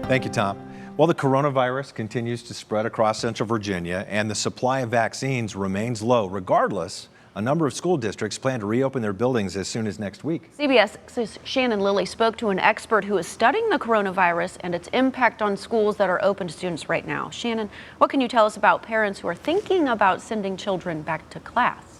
Thank you, Tom. Well, the coronavirus continues to spread across Central Virginia, and the supply of vaccines remains low. Regardless, a number of school districts plan to reopen their buildings as soon as next week. CBS's Shannon Lilly spoke to an expert who is studying the coronavirus and its impact on schools that are open to students right now. Shannon, what can you tell us about parents who are thinking about sending children back to class?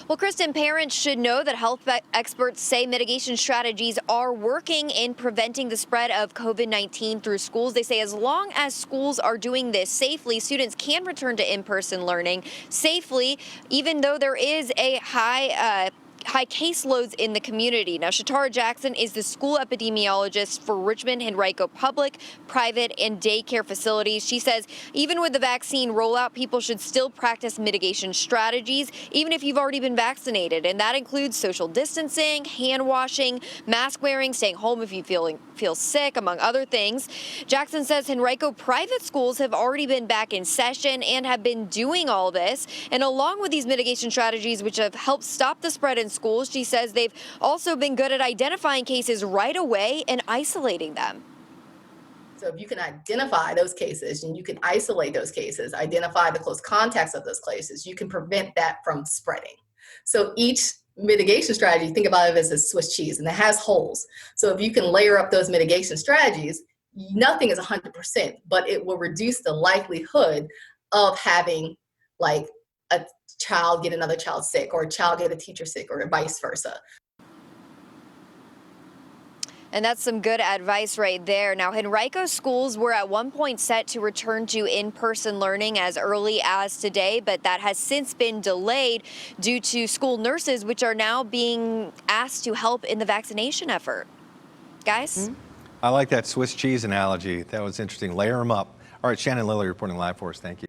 Well, Kristen, parents should know that health experts say mitigation strategies are working in preventing the spread of COVID-19 through schools. They say as long as schools are doing this safely, students can return to in-person learning safely, even though there is a high caseloads in the community. Now, Shatara Jackson is the school epidemiologist for Richmond Henrico public, private, and daycare facilities. She says even with the vaccine rollout, people should still practice mitigation strategies, even if you've already been vaccinated. And that includes social distancing, hand washing, mask wearing, staying home if you feel sick, among other things. Jackson says Henrico private schools have already been back in session and have been doing all this. And along with these mitigation strategies, which have helped stop the spread in schools, she says they've also been good at identifying cases right away and isolating them. So if you can identify those cases and you can isolate those cases, identify the close contacts of those cases, you can prevent that from spreading. So each mitigation strategy, think about it as a Swiss cheese, and it has holes. So if you can layer up those mitigation strategies, nothing is 100%, but it will reduce the likelihood of having like a child get another child sick, or a child get a teacher sick, or vice versa. And that's some good advice right there. Now, Henrico schools were at one point set to return to in-person learning as early as today, but that has since been delayed due to school nurses, which are now being asked to help in the vaccination effort. Guys? I like that Swiss cheese analogy. That was interesting. Layer them up. All right, Shannon Lilly reporting live for us. Thank you.